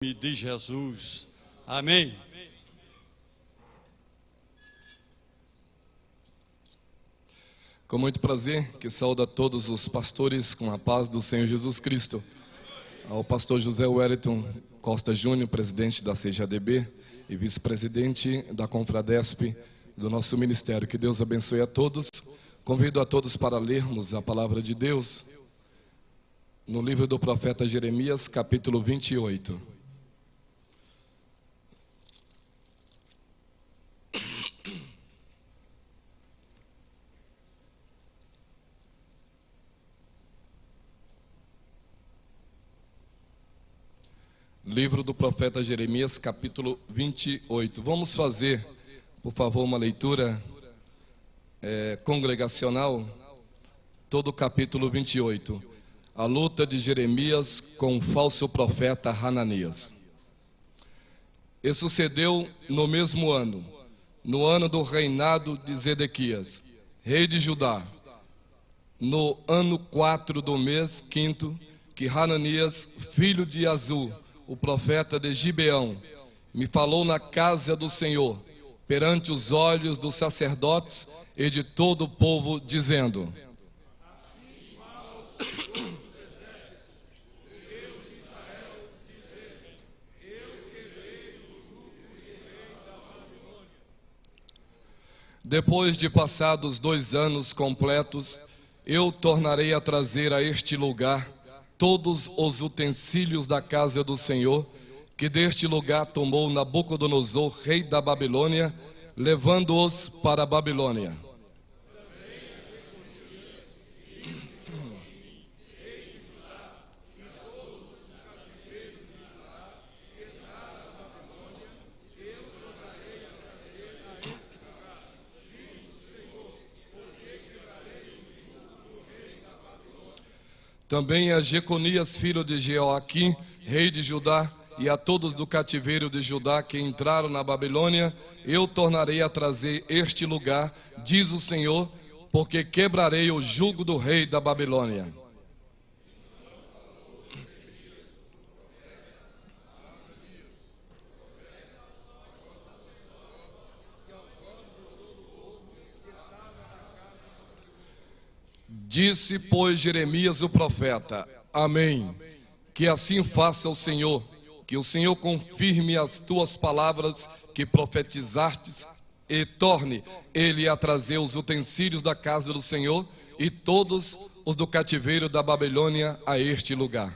Em nome de Jesus. Amém. Com muito prazer, que saúdo a todos os pastores com a paz do Senhor Jesus Cristo. Ao pastor José Wellington Costa Júnior, presidente da CJDB e vice-presidente da Confradesp do nosso ministério. Que Deus abençoe a todos. Convido a todos para lermos a palavra de Deus no livro do profeta Jeremias, capítulo 28. Livro do profeta Jeremias, capítulo 28. Vamos fazer, por favor, uma leitura congregacional, todo o capítulo 28. A luta de Jeremias com o falso profeta Hananias. E sucedeu no mesmo ano, no ano do reinado de Zedequias, rei de Judá, no ano 4 do mês 5º, que Hananias, filho de Azur, o profeta de Gibeão, me falou na casa do Senhor, perante os olhos dos sacerdotes e de todo o povo, dizendo: depois de passados 2 anos completos, eu tornarei a trazer a este lugar todos os utensílios da casa do Senhor, que deste lugar tomou Nabucodonosor, rei da Babilônia, levando-os para a Babilônia. Também a Jeconias, filho de Jeoaquim, rei de Judá, e a todos do cativeiro de Judá que entraram na Babilônia, eu tornarei a trazer este lugar, diz o Senhor, porque quebrarei o jugo do rei da Babilônia. Disse, pois, Jeremias o profeta: Amém. Que assim faça o Senhor, que o Senhor confirme as tuas palavras que profetizastes, e torne ele a trazer os utensílios da casa do Senhor e todos os do cativeiro da Babilônia a este lugar.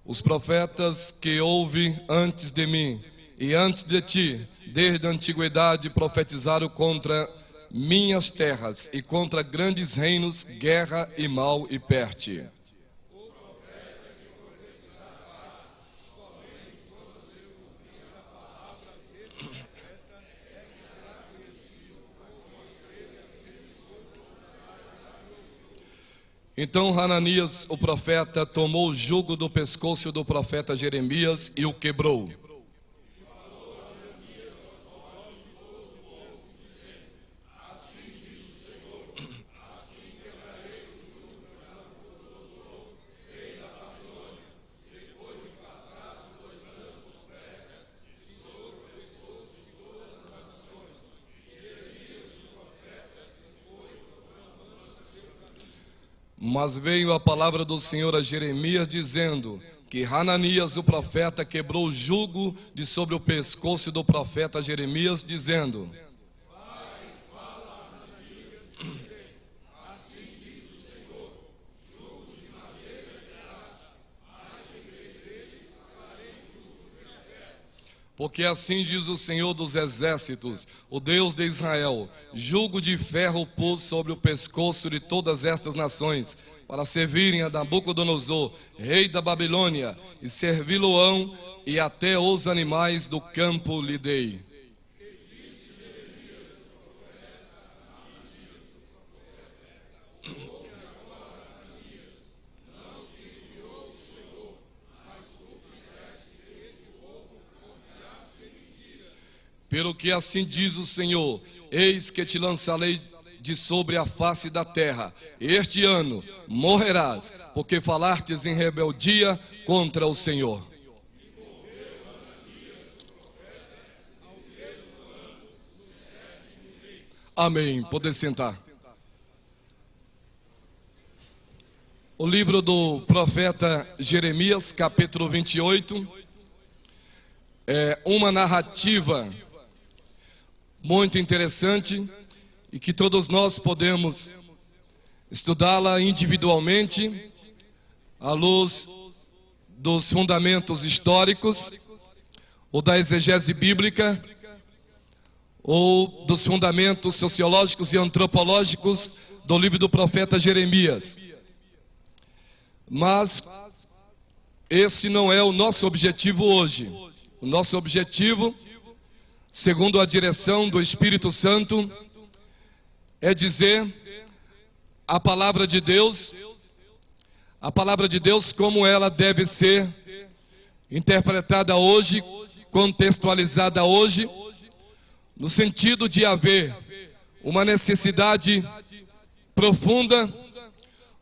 Os profetas que houve antes de mim e antes de ti, desde a antiguidade, profetizaram contra minhas terras e contra grandes reinos, guerra e mal e peste. Então Hananias, o profeta, tomou o jugo do pescoço do profeta Jeremias e o quebrou. Mas veio a palavra do Senhor a Jeremias, dizendo que Hananias, o profeta, quebrou o jugo de sobre o pescoço do profeta Jeremias, dizendo: porque assim diz o Senhor dos exércitos, o Deus de Israel: jugo de ferro pus sobre o pescoço de todas estas nações, para servirem a Nabucodonosor, rei da Babilônia, e servi-lo-ão, e até os animais do campo lhe dei. Pelo que assim diz o Senhor: eis que te lançarei de sobre a face da terra. Este ano morrerás, porque falastes em rebeldia contra o Senhor. Amém. Pode sentar. O livro do profeta Jeremias, capítulo 28, é uma narrativa muito interessante e que todos nós podemos estudá-la individualmente, à luz dos fundamentos históricos, ou da exegese bíblica, ou dos fundamentos sociológicos e antropológicos do livro do profeta Jeremias. Mas esse não é o nosso objetivo hoje. O nosso objetivo, segundo a direção do Espírito Santo, é dizer a palavra de Deus como ela deve ser interpretada hoje, contextualizada hoje, no sentido de haver uma necessidade profunda,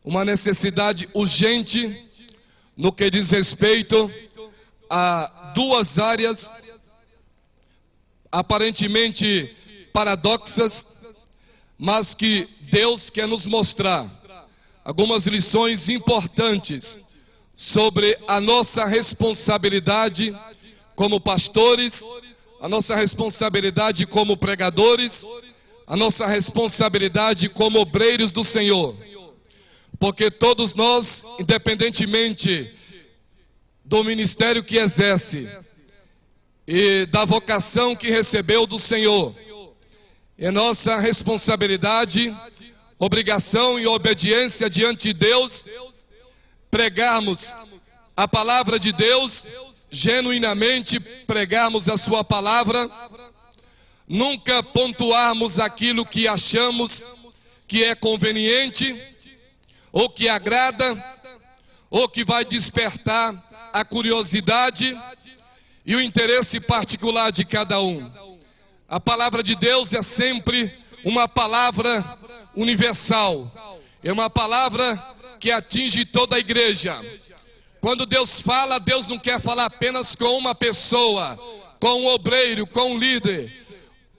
uma necessidade urgente, no que diz respeito a duas áreas aparentemente paradoxas, mas que Deus quer nos mostrar algumas lições importantes sobre a nossa responsabilidade como pastores, a nossa responsabilidade como pregadores, a nossa responsabilidade como obreiros do Senhor. Porque todos nós, independentemente do ministério que exerce e da vocação que recebeu do Senhor, é nossa responsabilidade, obrigação e obediência diante de Deus pregarmos a palavra de Deus, genuinamente pregarmos a sua palavra, nunca pontuarmos aquilo que achamos que é conveniente, ou que agrada, ou que vai despertar a curiosidade e o interesse particular de cada um. A palavra de Deus é sempre uma palavra universal, é uma palavra que atinge toda a igreja. Quando Deus fala, Deus não quer falar apenas com uma pessoa, com um obreiro, com um líder.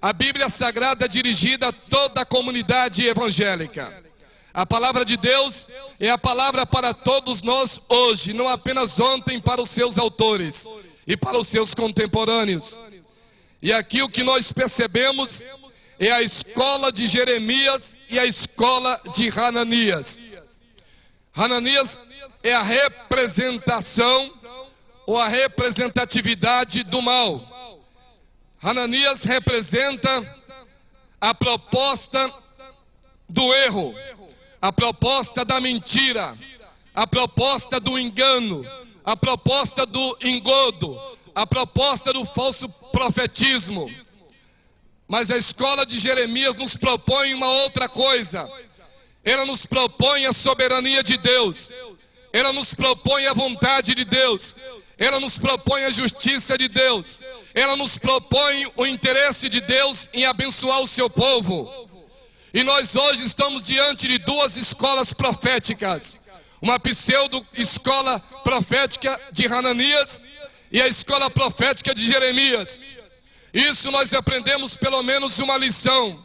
A Bíblia Sagrada é dirigida a toda a comunidade evangélica. A palavra de Deus é a palavra para todos nós hoje, não apenas ontem para os seus autores e para os seus contemporâneos. E aqui o que nós percebemos é a escola de Jeremias e a escola de Hananias. Hananias é a representação ou a representatividade do mal. Hananias representa a proposta do erro, a proposta da mentira, a proposta do engano, a proposta do engodo, a proposta do falso profetismo. Mas a escola de Jeremias nos propõe uma outra coisa. Ela nos propõe a soberania de Deus. Ela nos propõe a vontade de Deus. Ela nos propõe a justiça de Deus. Ela nos propõe o interesse de Deus em abençoar o seu povo. E nós hoje estamos diante de duas escolas proféticas. Uma pseudo-escola profética de Hananias e a escola profética de Jeremias. Isso nós aprendemos pelo menos uma lição.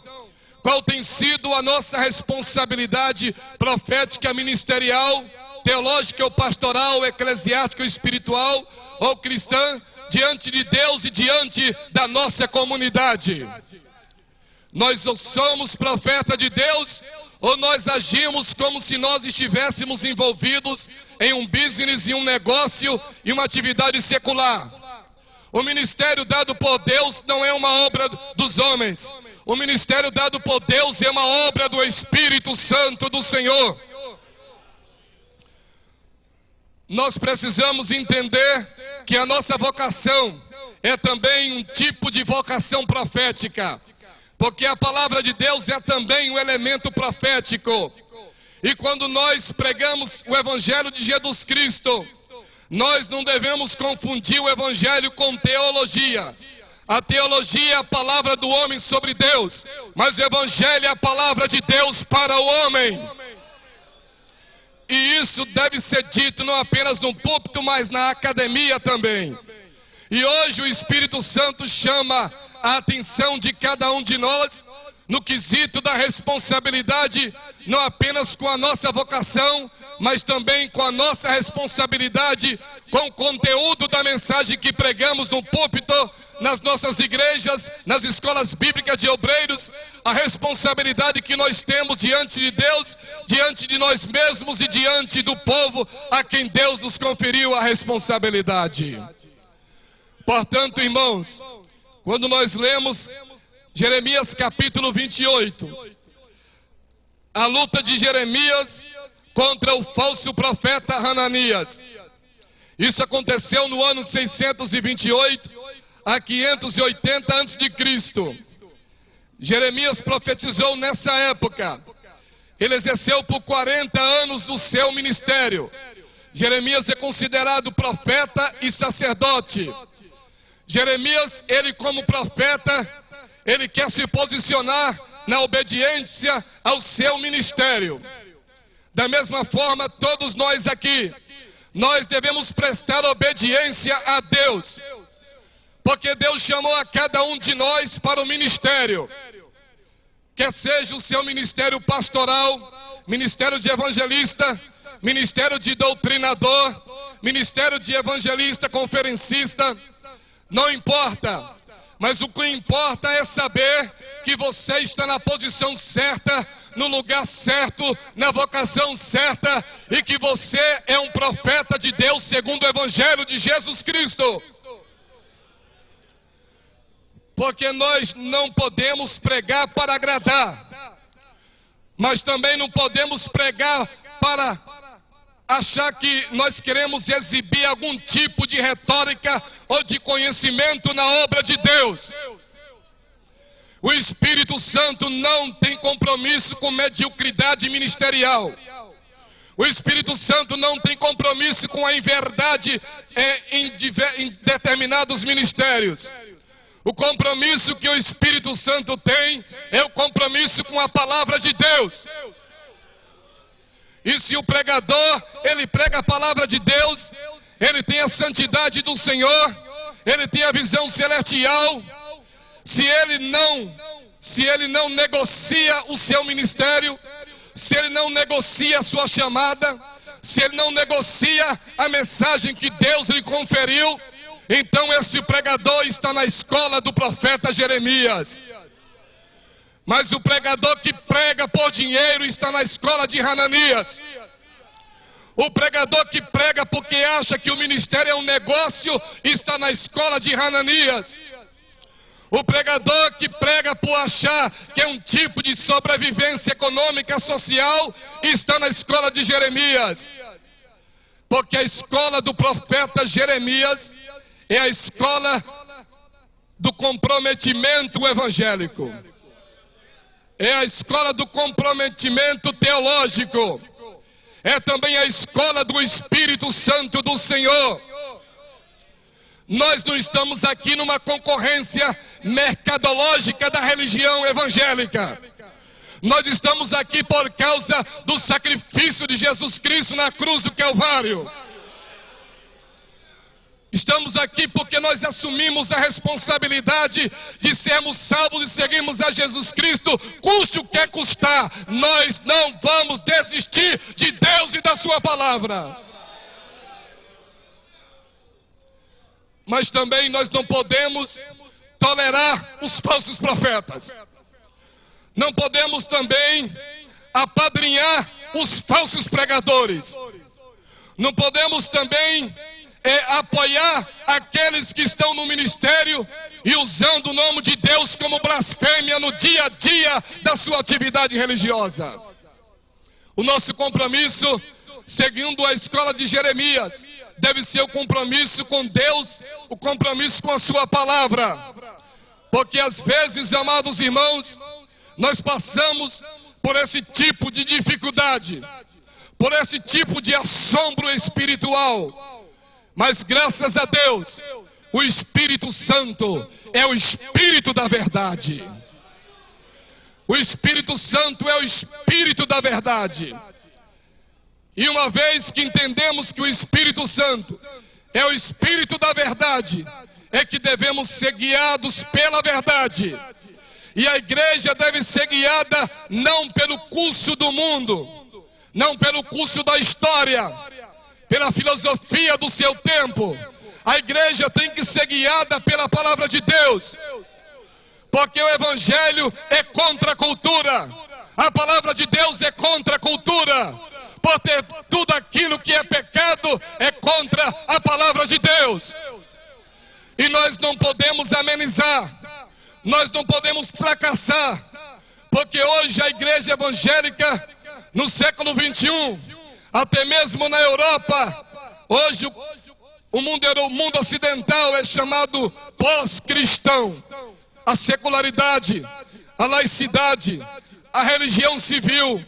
Qual tem sido a nossa responsabilidade profética, ministerial, teológica ou pastoral, eclesiástica ou espiritual ou cristã, diante de Deus e diante da nossa comunidade? Nós somos profeta de Deus ou nós agimos como se nós estivéssemos envolvidos em um business, em um negócio e uma atividade secular? O ministério dado por Deus não é uma obra dos homens. O ministério dado por Deus é uma obra do Espírito Santo do Senhor. Nós precisamos entender que a nossa vocação é também um tipo de vocação profética, porque a palavra de Deus é também um elemento profético. E quando nós pregamos o Evangelho de Jesus Cristo, nós não devemos confundir o Evangelho com teologia. A teologia é a palavra do homem sobre Deus, mas o evangelho é a palavra de Deus para o homem. E isso deve ser dito não apenas no púlpito, mas na academia também. E hoje o Espírito Santo chama a atenção de cada um de nós no quesito da responsabilidade, não apenas com a nossa vocação, mas também com a nossa responsabilidade com o conteúdo da mensagem que pregamos no púlpito, nas nossas igrejas, nas escolas bíblicas de obreiros, a responsabilidade que nós temos diante de Deus, diante de nós mesmos e diante do povo a quem Deus nos conferiu a responsabilidade. Portanto, irmãos, quando nós lemos Jeremias capítulo 28, a luta de Jeremias contra o falso profeta Hananias. Isso aconteceu no ano 628 a 580 a.C. Jeremias profetizou nessa época. Ele exerceu por 40 anos o seu ministério. Jeremias é considerado profeta e sacerdote. Jeremias, ele como profeta, ele quer se posicionar na obediência ao seu ministério. Da mesma forma, todos nós aqui, nós devemos prestar obediência a Deus, porque Deus chamou a cada um de nós para o ministério, quer seja o seu ministério pastoral, ministério de evangelista, ministério de doutrinador, ministério de evangelista, conferencista, não importa. Mas o que importa é saber que você está na posição certa, no lugar certo, na vocação certa, e que você é um profeta de Deus segundo o Evangelho de Jesus Cristo. Porque nós não podemos pregar para agradar, mas também não podemos pregar para achar que nós queremos exibir algum tipo de retórica ou de conhecimento na obra de Deus. O Espírito Santo não tem compromisso com mediocridade ministerial. O Espírito Santo não tem compromisso com a inverdade em determinados ministérios. O compromisso que o Espírito Santo tem é o compromisso com a palavra de Deus. E se o pregador, ele prega a palavra de Deus, ele tem a santidade do Senhor, ele tem a visão celestial, se ele não negocia o seu ministério, se ele não negocia a sua chamada, se ele não negocia a mensagem que Deus lhe conferiu, então esse pregador está na escola do profeta Jeremias. Mas o pregador que prega por dinheiro está na escola de Hananias. O pregador que prega porque acha que o ministério é um negócio está na escola de Hananias. O pregador que prega por achar que é um tipo de sobrevivência econômica, social, está na escola de Jeremias. Porque a escola do profeta Jeremias é a escola do comprometimento evangélico. É a escola do comprometimento teológico. É também a escola do Espírito Santo do Senhor. Nós não estamos aqui numa concorrência mercadológica da religião evangélica. Nós estamos aqui por causa do sacrifício de Jesus Cristo na cruz do Calvário. Estamos aqui porque nós assumimos a responsabilidade de sermos salvos e seguirmos a Jesus Cristo, custe o que custar. Nós não vamos desistir de Deus e da sua palavra. Mas também nós não podemos tolerar os falsos profetas. Não podemos também apadrinhar os falsos pregadores. Não podemos também apoiar aqueles que estão no ministério e usando o nome de Deus como blasfêmia no dia a dia da sua atividade religiosa. O nosso compromisso, seguindo a escola de Jeremias, deve ser o compromisso com Deus, o compromisso com a sua palavra. Porque às vezes, amados irmãos, nós passamos por esse tipo de dificuldade, por esse tipo de assombro espiritual. Mas graças a Deus, O Espírito Santo é o Espírito da verdade. O Espírito Santo é o Espírito da verdade. E uma vez que entendemos que o Espírito Santo é o Espírito da verdade, é que devemos ser guiados pela verdade. E a igreja deve ser guiada não pelo curso do mundo, não pelo curso da história, pela filosofia do seu tempo. A igreja tem que ser guiada pela palavra de Deus, porque o Evangelho é contra a cultura, a palavra de Deus é contra a cultura, porque tudo aquilo que é pecado é contra a palavra de Deus. E nós não podemos amenizar, nós não podemos fracassar, porque hoje a igreja evangélica, no século 21, até mesmo na Europa, hoje o mundo ocidental é chamado pós-cristão. A secularidade, a laicidade, a religião civil,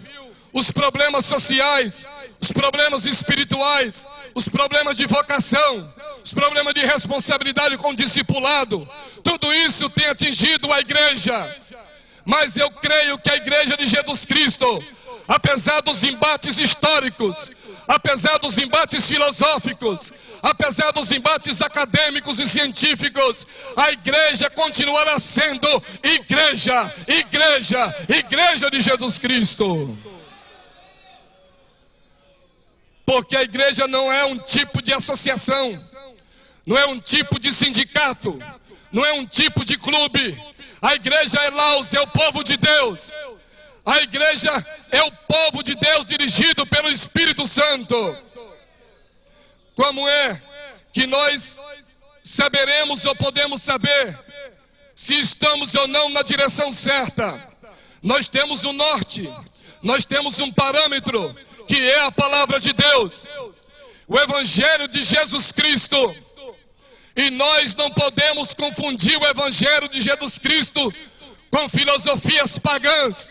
os problemas sociais, os problemas espirituais, os problemas de vocação, os problemas de responsabilidade com o discipulado, tudo isso tem atingido a igreja. Mas eu creio que a igreja de Jesus Cristo, apesar dos embates históricos, apesar dos embates filosóficos, apesar dos embates acadêmicos e científicos, a igreja continuará sendo igreja, igreja, igreja de Jesus Cristo. Porque a igreja não é um tipo de associação, não é um tipo de sindicato, não é um tipo de clube. A igreja é Laos, é o povo de Deus. A igreja é o povo de Deus dirigido pelo Espírito Santo. Como é que nós saberemos ou podemos saber se estamos ou não na direção certa? Nós temos um norte, nós temos um parâmetro, que é a palavra de Deus, o Evangelho de Jesus Cristo. E nós não podemos confundir o Evangelho de Jesus Cristo com filosofias pagãs.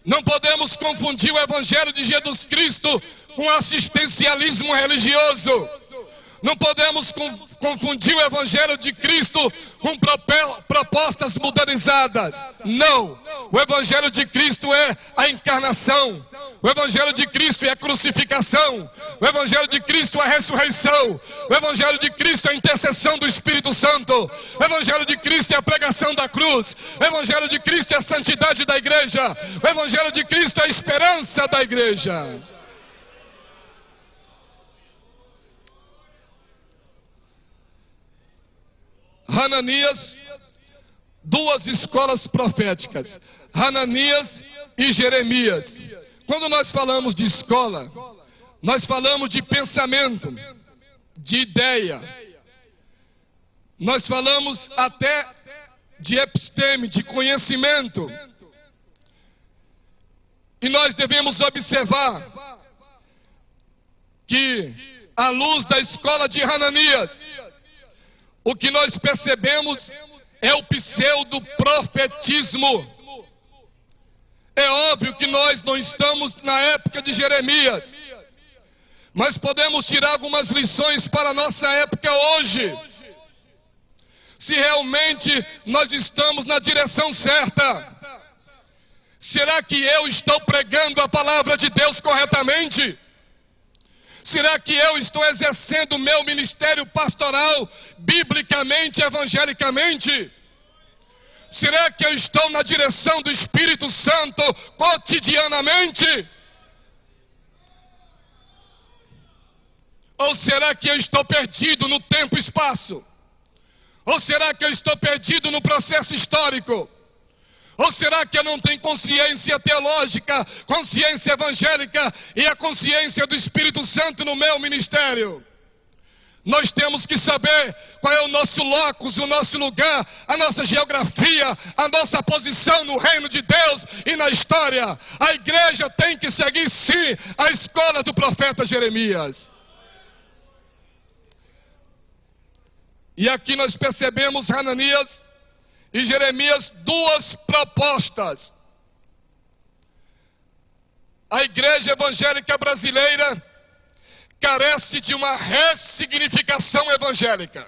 Não podemos confundir o Evangelho de Jesus Cristo com assistencialismo religioso. Não podemos confundir o Evangelho de Cristo com propostas modernizadas. Não! O Evangelho de Cristo é a encarnação. O Evangelho de Cristo é a crucificação. O Evangelho de Cristo é a ressurreição. O Evangelho de Cristo é a intercessão do Espírito Santo. O Evangelho de Cristo é a pregação da cruz. O Evangelho de Cristo é a santidade da igreja. O Evangelho de Cristo é a esperança da igreja. Hananias, duas escolas proféticas, Hananias e Jeremias. Quando nós falamos de escola, nós falamos de pensamento, de ideia. Nós falamos até de episteme, de conhecimento. E nós devemos observar que, à luz da escola de Hananias, o que nós percebemos é o pseudo-profetismo. É óbvio que nós não estamos na época de Jeremias, mas podemos tirar algumas lições para a nossa época hoje. Se realmente nós estamos na direção certa, será que eu estou pregando a palavra de Deus corretamente? Será que eu estou exercendo o meu ministério pastoral biblicamente, evangelicamente? Será que eu estou na direção do Espírito Santo cotidianamente? Ou será que eu estou perdido no tempo e espaço? Ou será que eu estou perdido no processo histórico? Ou será que eu não tenho consciência teológica, consciência evangélica e a consciência do Espírito Santo no meu ministério? Nós temos que saber qual é o nosso locus, o nosso lugar, a nossa geografia, a nossa posição no reino de Deus e na história. A igreja tem que seguir, sim, a escola do profeta Jeremias. E aqui nós percebemos Hananias e Jeremias, duas propostas. A igreja evangélica brasileira carece de uma ressignificação evangélica.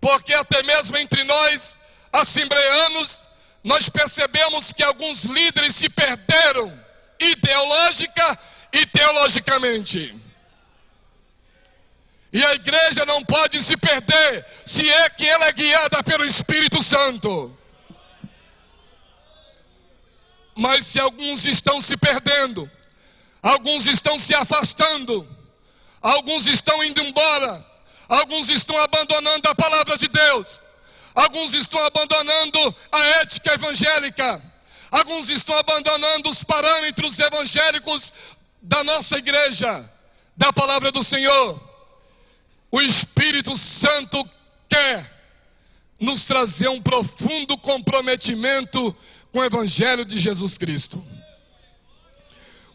Porque até mesmo entre nós, assembleanos, nós percebemos que alguns líderes se perderam ideológica e teologicamente. E a igreja não pode se perder se é que ela é guiada pelo Espírito Santo. Mas se alguns estão se perdendo, alguns estão se afastando, alguns estão indo embora, alguns estão abandonando a palavra de Deus, alguns estão abandonando a ética evangélica, alguns estão abandonando os parâmetros evangélicos da nossa igreja, da palavra do Senhor. O Espírito Santo quer nos trazer um profundo comprometimento com o Evangelho de Jesus Cristo.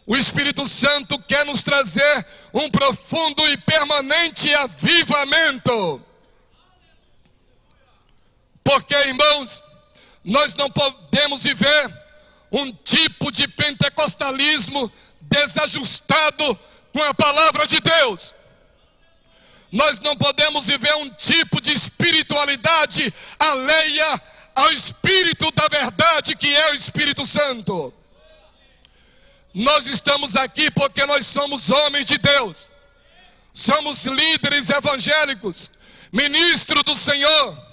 O Espírito Santo quer nos trazer um profundo e permanente avivamento. Porque, irmãos, nós não podemos viver um tipo de pentecostalismo desajustado com a palavra de Deus. Nós não podemos viver um tipo de espiritualidade alheia ao Espírito da verdade, que é o Espírito Santo. Nós estamos aqui porque nós somos homens de Deus. Somos líderes evangélicos, ministros do Senhor.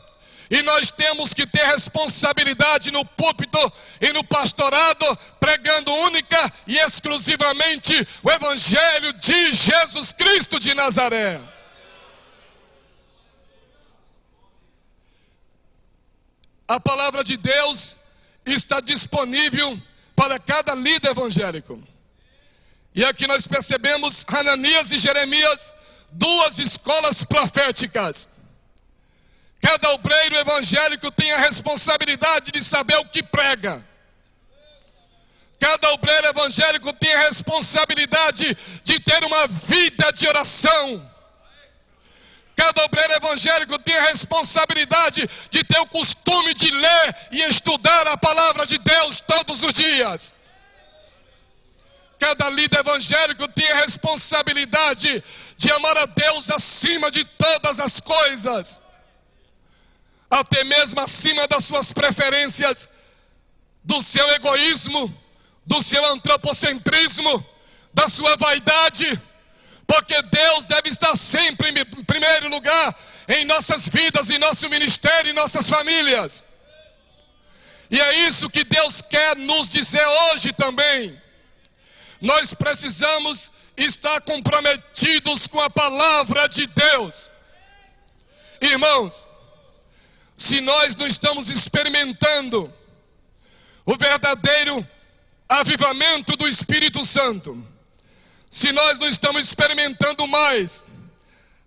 E nós temos que ter responsabilidade no púlpito e no pastorado, pregando única e exclusivamente o Evangelho de Jesus Cristo de Nazaré. A palavra de Deus está disponível para cada líder evangélico. E aqui nós percebemos Hananias e Jeremias, duas escolas proféticas. Cada obreiro evangélico tem a responsabilidade de saber o que prega. Cada obreiro evangélico tem a responsabilidade de ter uma vida de oração. Cada obreiro evangélico tem a responsabilidade de ter o costume de ler e estudar a palavra de Deus todos os dias. Cada líder evangélico tem a responsabilidade de amar a Deus acima de todas as coisas, até mesmo acima das suas preferências, do seu egoísmo, do seu antropocentrismo, da sua vaidade. Porque Deus deve estar sempre em primeiro lugar em nossas vidas, em nosso ministério, em nossas famílias. E é isso que Deus quer nos dizer hoje também. Nós precisamos estar comprometidos com a palavra de Deus. Irmãos, se nós não estamos experimentando o verdadeiro avivamento do Espírito Santo, se nós não estamos experimentando mais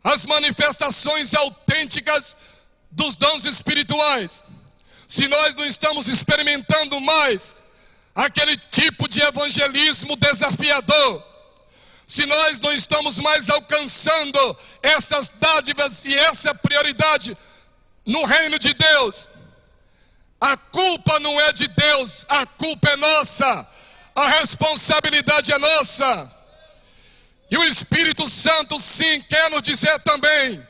as manifestações autênticas dos dons espirituais, se nós não estamos experimentando mais aquele tipo de evangelismo desafiador, se nós não estamos mais alcançando essas dádivas e essa prioridade no reino de Deus, a culpa não é de Deus, a culpa é nossa, a responsabilidade é nossa. E o Espírito Santo sim quer nos dizer também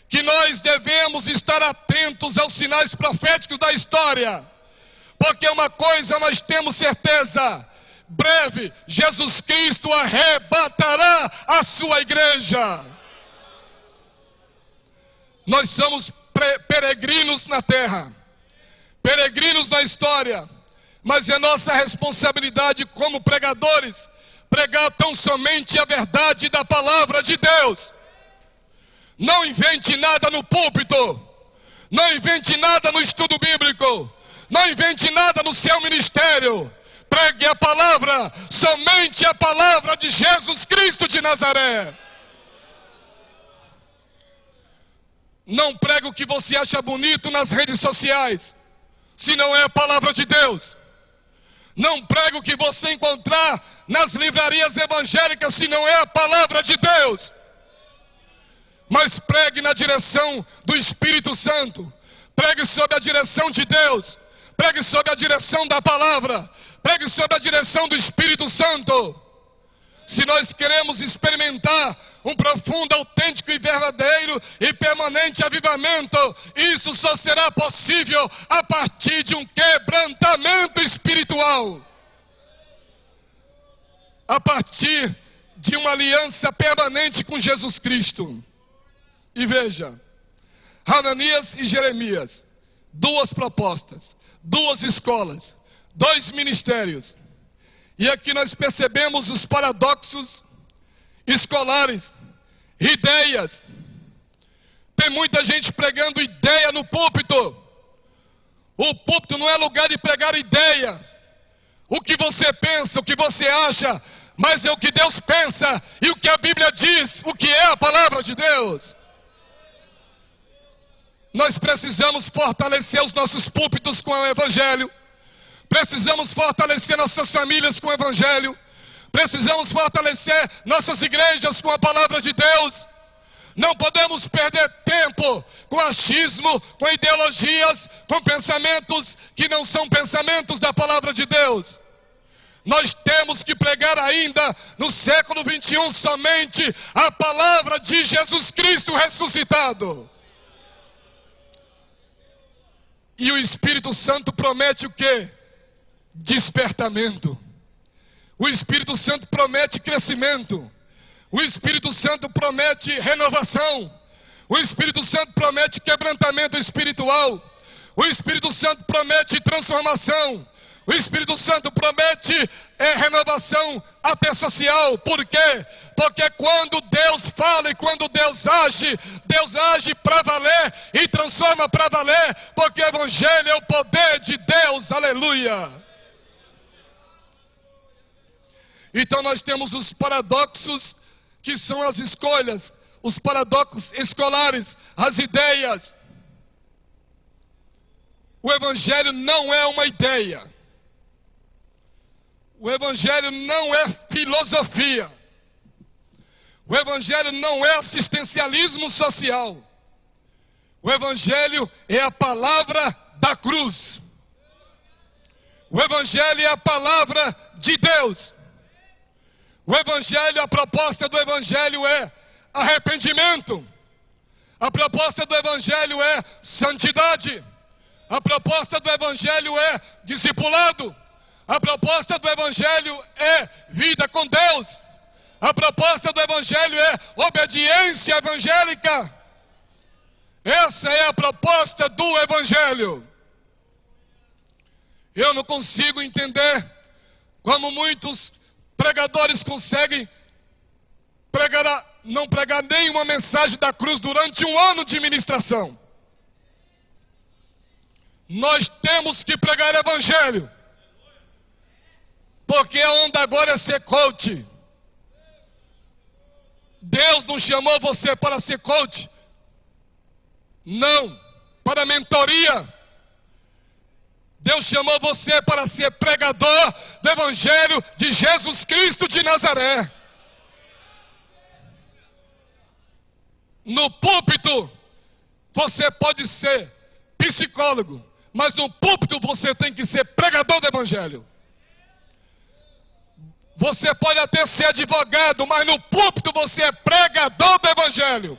que nós devemos estar atentos aos sinais proféticos da história. Porque uma coisa nós temos certeza: breve Jesus Cristo arrebatará a sua igreja. Nós somos peregrinos na terra, peregrinos na história, mas é nossa responsabilidade como pregadores pregar tão somente a verdade da palavra de Deus. Não invente nada no púlpito, não invente nada no estudo bíblico, não invente nada no seu ministério. Pregue a palavra, somente a palavra de Jesus Cristo de Nazaré. Não pregue o que você acha bonito nas redes sociais, se não é a palavra de Deus. Não pregue o que você encontrar nas livrarias evangélicas, se não é a palavra de Deus. Mas pregue na direção do Espírito Santo. Pregue sob a direção de Deus. Pregue sob a direção da palavra. Pregue sob a direção do Espírito Santo. Se nós queremos experimentar um profundo, autêntico e verdadeiro e permanente avivamento. Isso só será possível a partir de um quebrantamento espiritual. A partir de uma aliança permanente com Jesus Cristo. E veja, Hananias e Jeremias, duas propostas, duas escolas, dois ministérios. E aqui nós percebemos os paradoxos escolares, ideias. Tem muita gente pregando ideia no púlpito. O púlpito não é lugar de pregar ideia. O que você pensa, o que você acha, mas é o que Deus pensa e o que a Bíblia diz, o que é a palavra de Deus. Nós precisamos fortalecer os nossos púlpitos com o Evangelho. Precisamos fortalecer nossas famílias com o Evangelho. Precisamos fortalecer nossas igrejas com a palavra de Deus. Não podemos perder tempo com achismo, com ideologias, com pensamentos que não são pensamentos da palavra de Deus. Nós temos que pregar ainda no século 21 somente a palavra de Jesus Cristo ressuscitado. E o Espírito Santo promete o quê? Despertamento. O Espírito Santo promete crescimento. O Espírito Santo promete renovação. O Espírito Santo promete quebrantamento espiritual. O Espírito Santo promete transformação. O Espírito Santo promete renovação até social. Por quê? Porque quando Deus fala e quando Deus age para valer e transforma para valer, porque o Evangelho é o poder de Deus, aleluia. Então nós temos os paradoxos, que são as escolhas, os paradoxos escolares, as ideias. O Evangelho não é uma ideia. O Evangelho não é filosofia. O Evangelho não é assistencialismo social. O Evangelho é a palavra da cruz. O Evangelho é a palavra de Deus. O Evangelho, a proposta do Evangelho é arrependimento. A proposta do Evangelho é santidade. A proposta do Evangelho é discipulado. A proposta do Evangelho é vida com Deus. A proposta do Evangelho é obediência evangélica. Essa é a proposta do Evangelho. Eu não consigo entender como muitos pregadores conseguem não pregar nenhuma mensagem da cruz durante um ano de ministração. Nós temos que pregar Evangelho. Porque a onda agora é ser coach. Deus não chamou você para ser coach. Não, para mentoria. Deus chamou você para ser pregador do Evangelho de Jesus Cristo de Nazaré. No púlpito, você pode ser psicólogo, mas no púlpito você tem que ser pregador do Evangelho. Você pode até ser advogado, mas no púlpito você é pregador do Evangelho.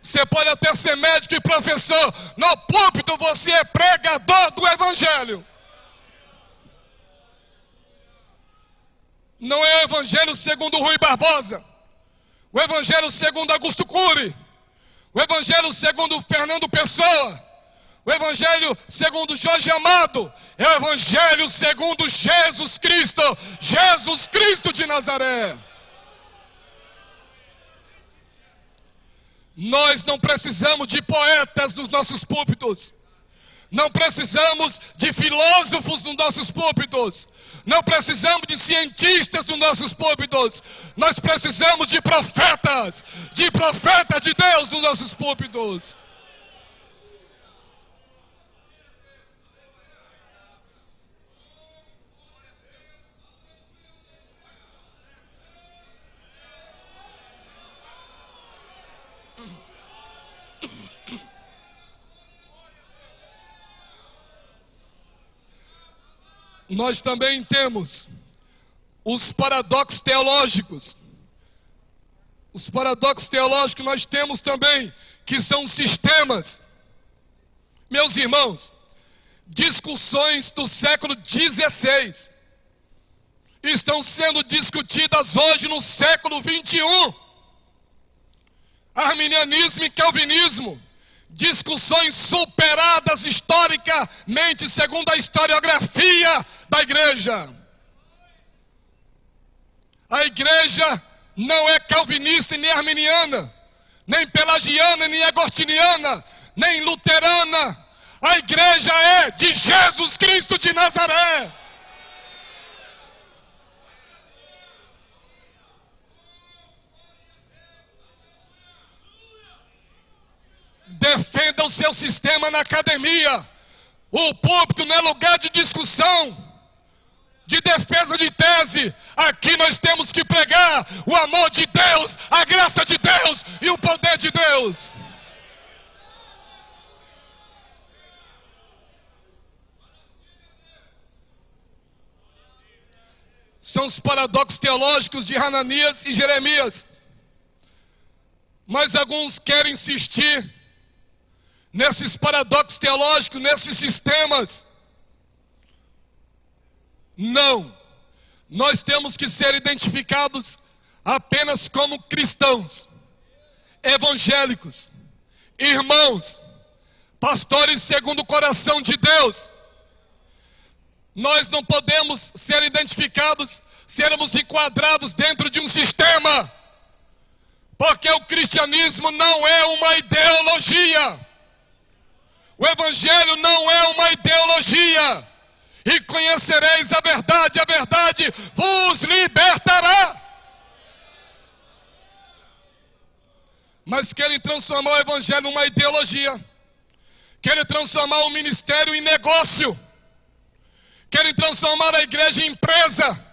Você pode até ser médico e professor, no púlpito você é pregador do Evangelho. Não é o Evangelho segundo Rui Barbosa, o Evangelho segundo Augusto Cury, o Evangelho segundo Fernando Pessoa, o Evangelho segundo Jorge Amado, é o Evangelho segundo Jesus Cristo de Nazaré. Nós não precisamos de poetas nos nossos púlpitos. Não precisamos de filósofos nos nossos púlpitos. Não precisamos de cientistas nos nossos púlpitos. Nós precisamos de profetas de Deus nos nossos púlpitos. Nós também temos os paradoxos teológicos. Os paradoxos teológicos que nós temos também, que são sistemas. Meus irmãos, discussões do século XVI estão sendo discutidas hoje no século XXI. Arminianismo e calvinismo, discussões superadas historicamente segundo a historiografia da igreja. A igreja não é calvinista nem arminiana, nem pelagiana, nem agostiniana, nem luterana. A igreja é de Jesus Cristo de Nazaré. Defenda o seu sistema na academia. O púlpito não é lugar de discussão, de defesa de tese. Aqui nós temos que pregar o amor de Deus, a graça de Deus e o poder de Deus. São os paradoxos teológicos de Hananias e Jeremias. Mas alguns querem insistir nesses paradoxos teológicos, nesses sistemas. Não. Nós temos que ser identificados apenas como cristãos, evangélicos, irmãos, pastores segundo o coração de Deus. Nós não podemos ser identificados, sermos enquadrados dentro de um sistema, porque o cristianismo não é uma ideologia. O evangelho não é uma ideologia. E conhecereis a verdade vos libertará. Mas querem transformar o evangelho numa ideologia. Querem transformar o ministério em negócio. Querem transformar a igreja em empresa,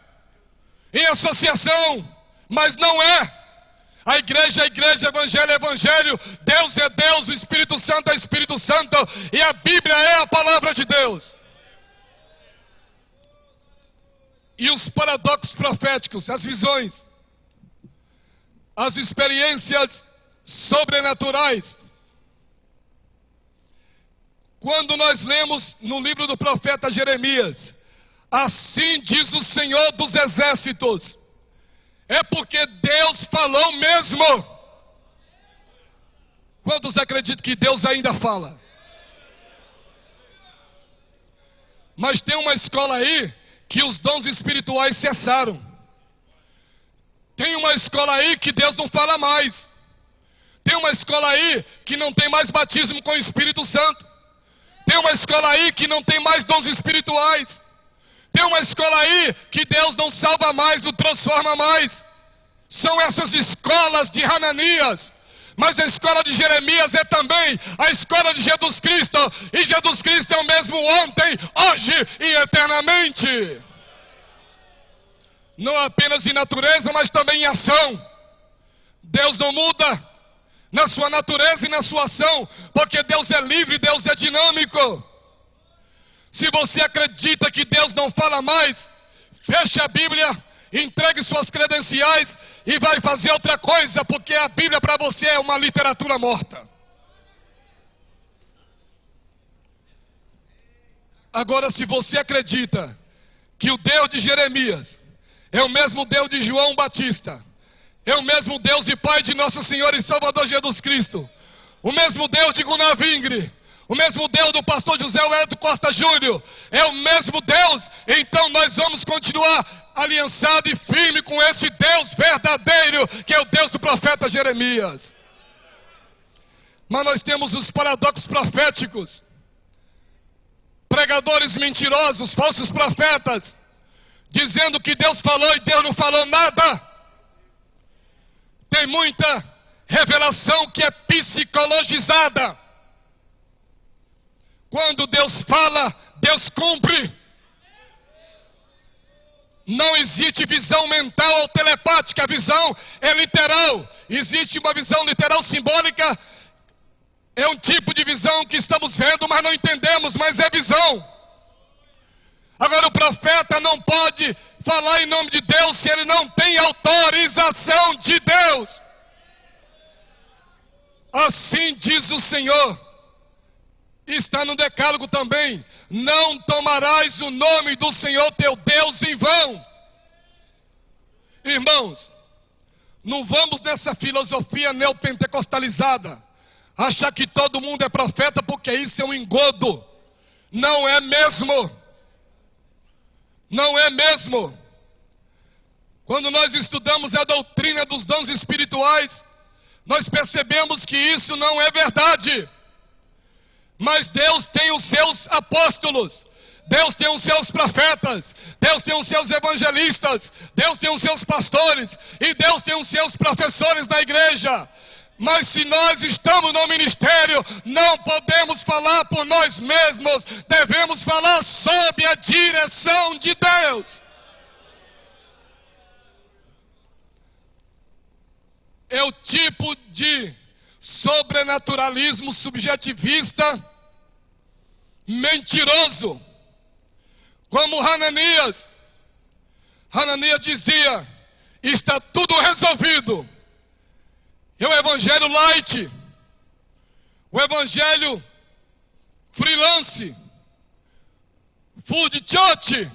em associação. Mas não é. A igreja é igreja, evangelho é evangelho, Deus é Deus, o Espírito Santo é Espírito Santo, e a Bíblia é a palavra de Deus. E os paradoxos proféticos, as visões, as experiências sobrenaturais. Quando nós lemos no livro do profeta Jeremias, assim diz o Senhor dos Exércitos, é porque Deus falou mesmo. Quantos acreditam que Deus ainda fala? Mas tem uma escola aí que os dons espirituais cessaram. Tem uma escola aí que Deus não fala mais. Tem uma escola aí que não tem mais batismo com o Espírito Santo. Tem uma escola aí que não tem mais dons espirituais. Tem uma escola aí que Deus não salva mais, não transforma mais. São essas escolas de Hananias. Mas a escola de Jeremias é também a escola de Jesus Cristo. E Jesus Cristo é o mesmo ontem, hoje e eternamente. Não apenas em natureza, mas também em ação. Deus não muda na sua natureza e na sua ação, porque Deus é livre, Deus é dinâmico. Se você acredita que Deus não fala mais, feche a Bíblia, entregue suas credenciais e vai fazer outra coisa, porque a Bíblia para você é uma literatura morta. Agora, se você acredita que o Deus de Jeremias é o mesmo Deus de João Batista, é o mesmo Deus e Pai de nosso Senhor e Salvador Jesus Cristo, o mesmo Deus de Gunnar Vingre, o mesmo Deus do pastor José Wellington Costa Júnior, é o mesmo Deus, então nós vamos continuar aliançado e firme com esse Deus verdadeiro, que é o Deus do profeta Jeremias. Mas nós temos os paradoxos proféticos, pregadores mentirosos, falsos profetas, dizendo que Deus falou e Deus não falou nada. Tem muita revelação que é psicologizada. Quando Deus fala, Deus cumpre. Não existe visão mental ou telepática, a visão é literal. Existe uma visão literal simbólica, é um tipo de visão que estamos vendo, mas não entendemos, mas é visão. Agora o profeta não pode falar em nome de Deus se ele não tem autorização de Deus. Assim diz o Senhor, está no decálogo também: não tomarás o nome do Senhor teu Deus em vão. Irmãos, não vamos nessa filosofia neopentecostalizada, achar que todo mundo é profeta, porque isso é um engodo. Não é mesmo. Não é mesmo. Quando nós estudamos a doutrina dos dons espirituais, nós percebemos que isso não é verdade. Mas Deus tem os seus apóstolos, Deus tem os seus profetas, Deus tem os seus evangelistas, Deus tem os seus pastores e Deus tem os seus professores na igreja. Mas se nós estamos no ministério, não podemos falar por nós mesmos, devemos falar sob a direção de Deus. É o tipo de sobrenaturalismo subjetivista mentiroso, como Hananias dizia: está tudo resolvido. É o evangelho light, o evangelho freelance, food church,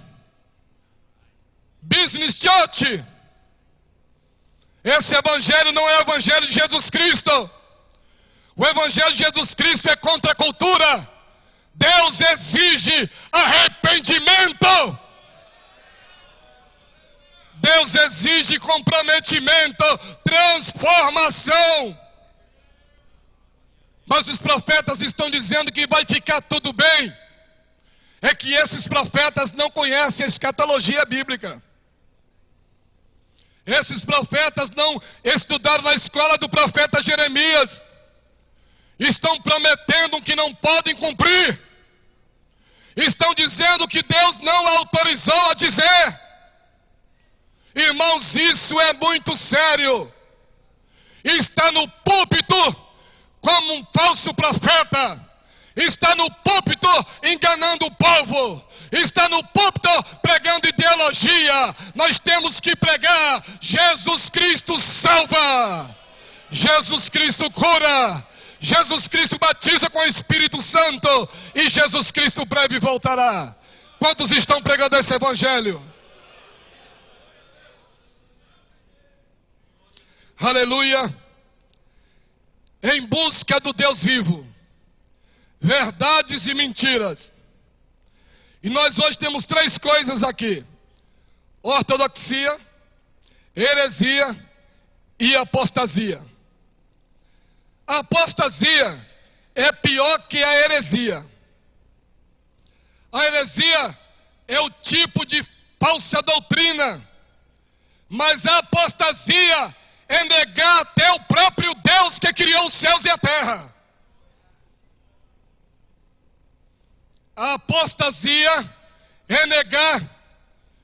business church. Esse evangelho não é o evangelho de Jesus Cristo. O evangelho de Jesus Cristo é contra a cultura. Deus exige arrependimento. Deus exige comprometimento, transformação. Mas os profetas estão dizendo que vai ficar tudo bem. É que esses profetas não conhecem a escatologia bíblica. Esses profetas não estudaram na escola do profeta Jeremias. Estão prometendo o que não podem cumprir. Estão dizendo que Deus não autorizou a dizer. Irmãos, isso é muito sério. Está no púlpito como um falso profeta. Está no púlpito enganando o povo. Está no púlpito pregando ideologia. Nós temos que pregar: Jesus Cristo salva, Jesus Cristo cura, Jesus Cristo batiza com o Espírito Santo e Jesus Cristo breve voltará. Quantos estão pregando esse evangelho? Aleluia. Em busca do Deus vivo, verdades e mentiras. E nós hoje temos três coisas aqui: ortodoxia, heresia e apostasia. A apostasia é pior que a heresia. A heresia é o tipo de falsa doutrina, mas a apostasia é negar até o próprio Deus que criou os céus e a terra. A apostasia é negar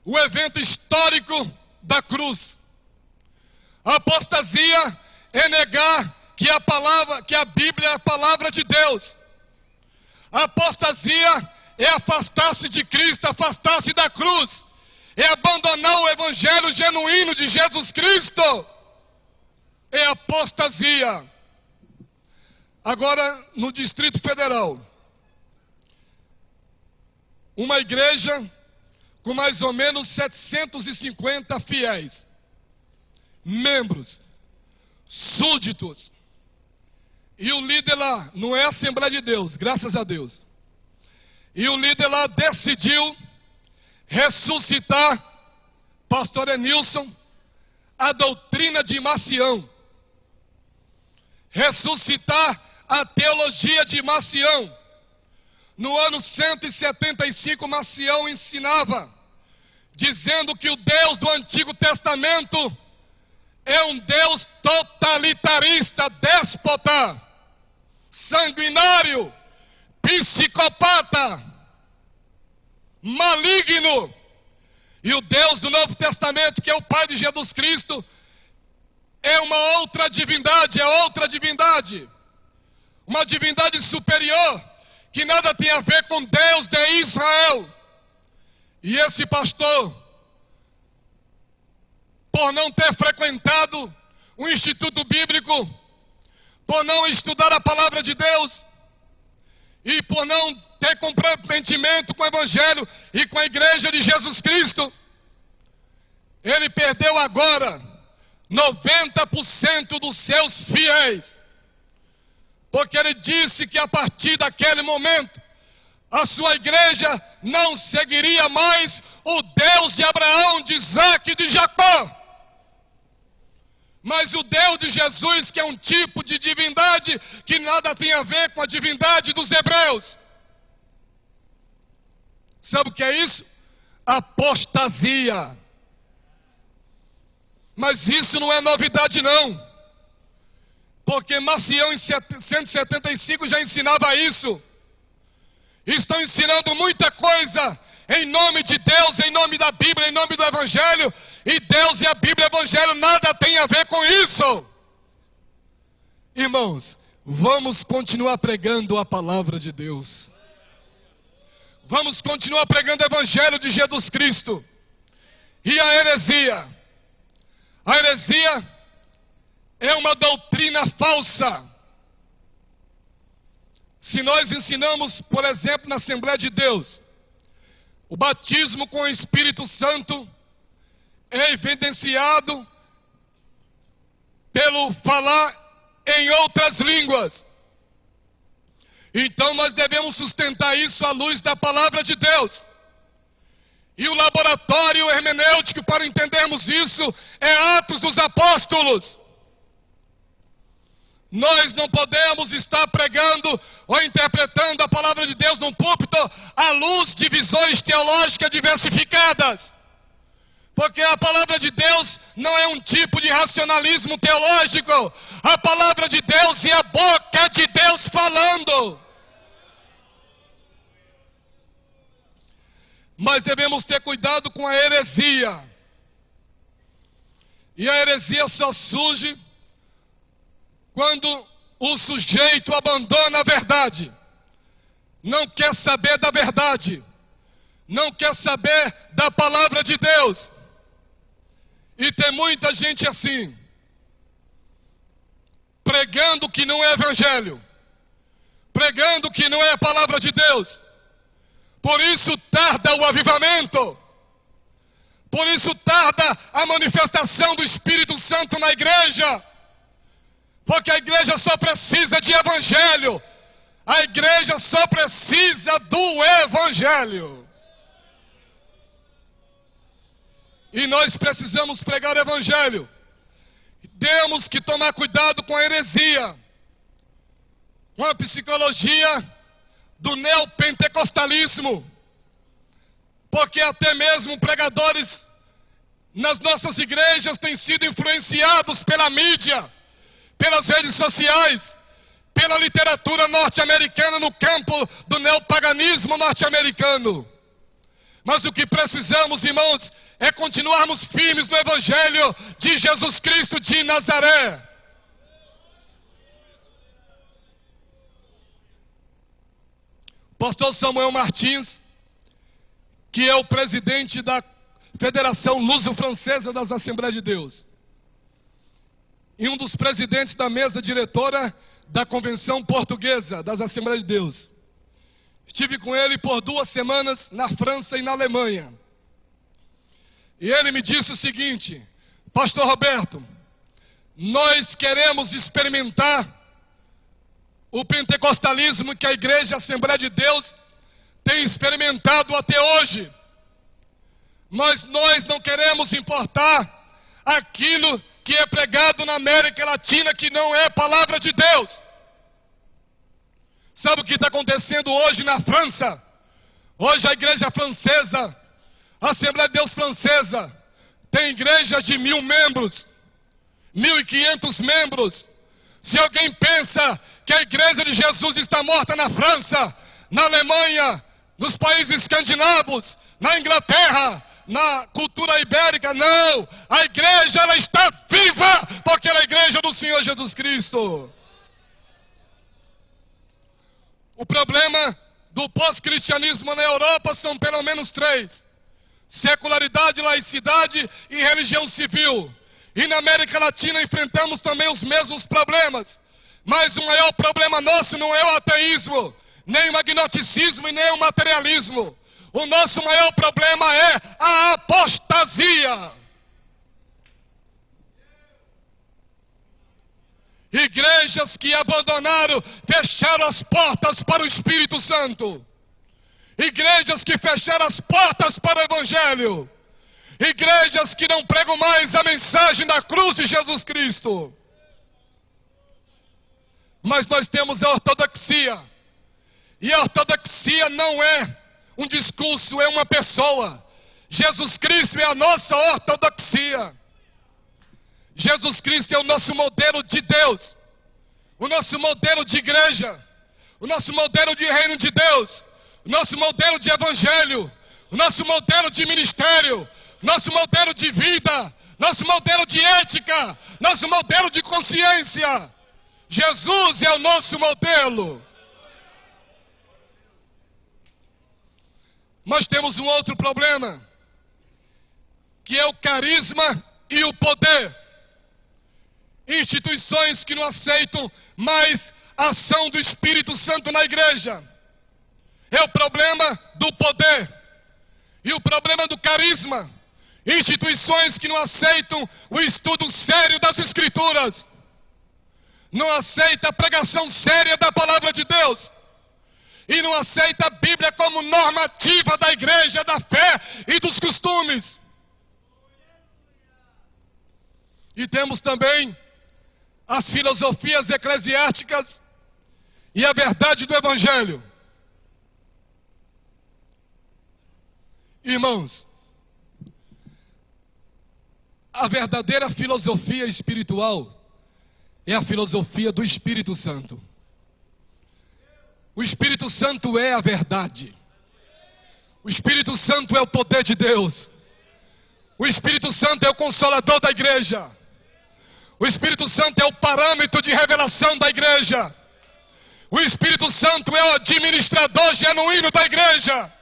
o evento histórico da cruz. A apostasia é negar que a Bíblia é a palavra de Deus. A apostasia é afastar-se de Cristo, afastar-se da cruz. É abandonar o evangelho genuíno de Jesus Cristo. É apostasia. Agora, no Distrito Federal, uma igreja com mais ou menos 750 fiéis, membros, súditos, e o líder lá, não é a Assembleia de Deus, graças a Deus, e o líder lá decidiu ressuscitar, pastor Enilson, a doutrina de Marcião, ressuscitar a teologia de Marcião. No ano 175, Marcião ensinava, dizendo que o Deus do Antigo Testamento é um Deus totalitarista, déspota, sanguinário, psicopata, maligno. E o Deus do Novo Testamento, que é o Pai de Jesus Cristo, é uma outra divindade, uma divindade superior, que nada tem a ver com Deus de Israel. E esse pastor, por não ter frequentado o Instituto Bíblico, por não estudar a palavra de Deus e por não ter comprometimento com o Evangelho e com a igreja de Jesus Cristo, ele perdeu agora 90% dos seus fiéis, porque ele disse que a partir daquele momento a sua igreja não seguiria mais o Deus de Abraão, de Isaac e de Jacó, mas o Deus de Jesus, que é um tipo de divindade que nada tem a ver com a divindade dos hebreus. Sabe o que é isso? Apostasia. Mas isso não é novidade não, porque Marcião em 175 já ensinava isso. Estão ensinando muita coisa em nome de Deus, em nome da Bíblia, em nome do Evangelho, e Deus e a Bíblia e o Evangelho nada tem a ver com isso. Irmãos, vamos continuar pregando a palavra de Deus. Vamos continuar pregando o Evangelho de Jesus Cristo. E a heresia? A heresia é uma doutrina falsa. Se nós ensinamos, por exemplo, na Assembleia de Deus, o batismo com o Espírito Santo é evidenciado pelo falar em outras línguas. Então nós devemos sustentar isso à luz da palavra de Deus. E o laboratório hermenêutico para entendermos isso é Atos dos Apóstolos. Nós não podemos estar pregando ou interpretando a palavra de Deus num púlpito à luz de visões teológicas diversificadas. Porque a palavra de Deus não é um tipo de racionalismo teológico. A palavra de Deus é a boca de Deus falando. Mas devemos ter cuidado com a heresia. E a heresia só surge quando o sujeito abandona a verdade, não quer saber da verdade, não quer saber da palavra de Deus. E tem muita gente assim, pregando que não é evangelho, pregando que não é a palavra de Deus. Por isso tarda o avivamento, por isso tarda a manifestação do Espírito Santo na igreja. Porque a igreja só precisa de evangelho. A igreja só precisa do evangelho. E nós precisamos pregar o evangelho. Temos que tomar cuidado com a heresia, com a psicologia do neopentecostalismo. Porque até mesmo pregadores nas nossas igrejas têm sido influenciados pela mídia, pelas redes sociais, pela literatura norte-americana no campo do neopaganismo norte-americano. Mas o que precisamos, irmãos, é continuarmos firmes no Evangelho de Jesus Cristo de Nazaré. Pastor Samuel Martins, que é o presidente da Federação Luso-Francesa das Assembleias de Deus, e um dos presidentes da mesa diretora da Convenção Portuguesa das Assembleias de Deus. Estive com ele por 2 semanas na França e na Alemanha. E ele me disse o seguinte: Pastor Roberto, nós queremos experimentar o pentecostalismo que a Igreja Assembleia de Deus tem experimentado até hoje. Mas nós não queremos importar aquilo que é pregado na América Latina, que não é palavra de Deus. Sabe o que está acontecendo hoje na França? Hoje a igreja francesa, a Assembleia de Deus francesa, tem igrejas de 1.000 membros, 1.500 membros. Se alguém pensa que a igreja de Jesus está morta na França, na Alemanha, nos países escandinavos, na Inglaterra, na cultura ibérica, não. A igreja, ela está viva, porque ela é a igreja do Senhor Jesus Cristo. O problema do pós-cristianismo na Europa são pelo menos 3: secularidade, laicidade e religião civil. E na América Latina enfrentamos também os mesmos problemas: Mas o maior problema nosso não é o ateísmo, nem o agnosticismo e nem o materialismo. O nosso maior problema é a apostasia. Igrejas que abandonaram, fecharam as portas para o Espírito Santo. Igrejas que fecharam as portas para o Evangelho. Igrejas que não pregam mais a mensagem da cruz de Jesus Cristo. Mas nós temos a ortodoxia. E a ortodoxia não é um discurso, é uma pessoa. Jesus Cristo é a nossa ortodoxia. Jesus Cristo é o nosso modelo de Deus, o nosso modelo de igreja, o nosso modelo de reino de Deus, o nosso modelo de evangelho, o nosso modelo de ministério, nosso modelo de vida, nosso modelo de ética, nosso modelo de consciência. Jesus é o nosso modelo. Nós temos um outro problema, que é o carisma e o poder. Instituições que não aceitam mais a ação do Espírito Santo na igreja. É o problema do poder e o problema do carisma. Instituições que não aceitam o estudo sério das Escrituras, não aceitam a pregação séria da palavra de Deus e não aceitam a Bíblia como normativa da igreja, da fé e dos costumes. E temos também as filosofias eclesiásticas e a verdade do Evangelho. Irmãos, a verdadeira filosofia espiritual é a filosofia do Espírito Santo. O Espírito Santo é a verdade. O Espírito Santo é o poder de Deus. O Espírito Santo é o consolador da igreja. O Espírito Santo é o parâmetro de revelação da igreja. O Espírito Santo é o administrador genuíno da igreja.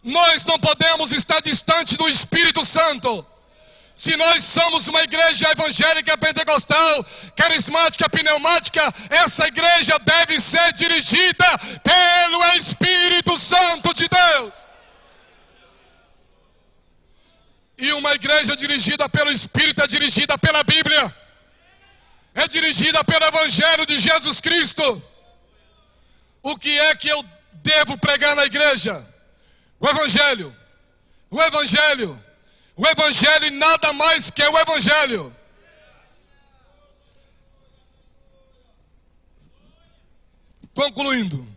Nós não podemos estar distante do Espírito Santo. Se nós somos uma igreja evangélica, pentecostal, carismática, pneumática, essa igreja deve ser dirigida pelo Espírito Santo de Deus. E uma igreja dirigida pelo Espírito é dirigida pela Bíblia. É dirigida pelo Evangelho de Jesus Cristo. O que é que eu devo pregar na igreja? O Evangelho. O Evangelho. O Evangelho e nada mais que o Evangelho. Concluindo,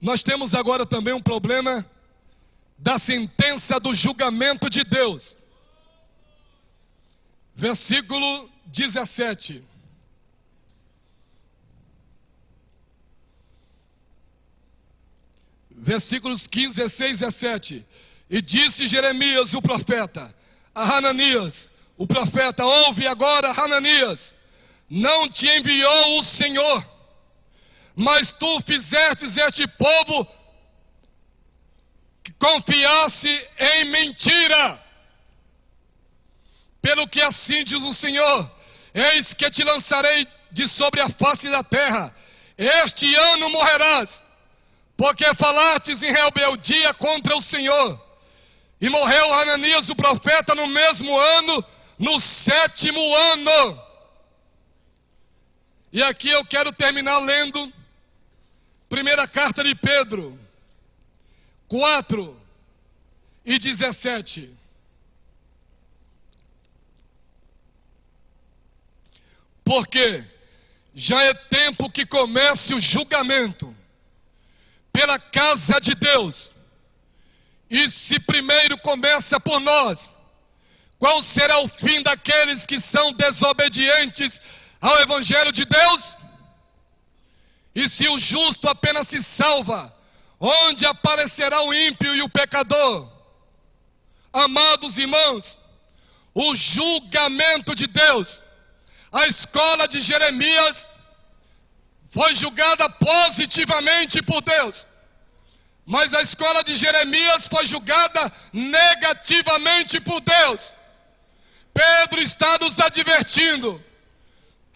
nós temos agora também um problema da sentença do julgamento de Deus. Versículo 17. Versículos 15, 16 e 17. E disse Jeremias, o profeta, a Hananias, o profeta: ouve agora, Hananias, não te enviou o Senhor, mas tu fizestes este povo que confiasse em mentira. Pelo que assim diz o Senhor: eis que te lançarei de sobre a face da terra, este ano morrerás, porque falastes em rebeldia contra o Senhor. E morreu Hananias o profeta no mesmo ano, no 7º ano. E aqui eu quero terminar lendo primeira carta de Pedro 4 e 17. Porque já é tempo que comece o julgamento pela casa de Deus. E se primeiro começa por nós, qual será o fim daqueles que são desobedientes ao Evangelho de Deus? E se o justo apenas se salva, onde aparecerá o ímpio e o pecador? Amados irmãos, o julgamento de Deus, a escola de Jeremias foi julgada positivamente por Deus. Mas a escola de Jeremias foi julgada negativamente por Deus. Pedro está nos advertindo.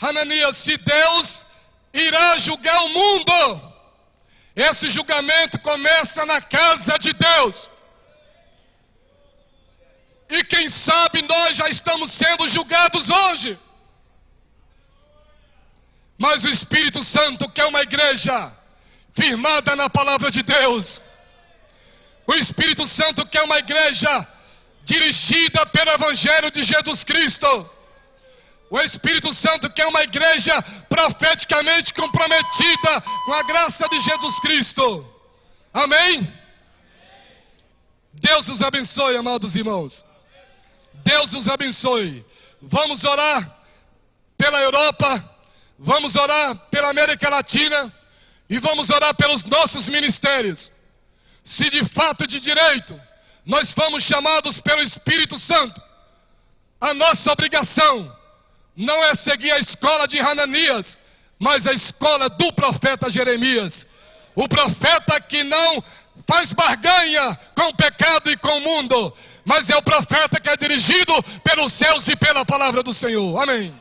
Hananias, se Deus irá julgar o mundo, esse julgamento começa na casa de Deus. E quem sabe nós já estamos sendo julgados hoje. Mas o Espírito Santo quer uma igreja firmada na palavra de Deus. O Espírito Santo quer uma igreja dirigida pelo Evangelho de Jesus Cristo. O Espírito Santo quer uma igreja profeticamente comprometida com a graça de Jesus Cristo. Amém? Deus os abençoe, amados irmãos. Deus os abençoe. Vamos orar pela Europa, vamos orar pela América Latina e vamos orar pelos nossos ministérios. Se de fato e de direito nós fomos chamados pelo Espírito Santo, a nossa obrigação não é seguir a escola de Hananias, mas a escola do profeta Jeremias. O profeta que não faz barganha com o pecado e com o mundo, mas é o profeta que é dirigido pelos céus e pela palavra do Senhor. Amém.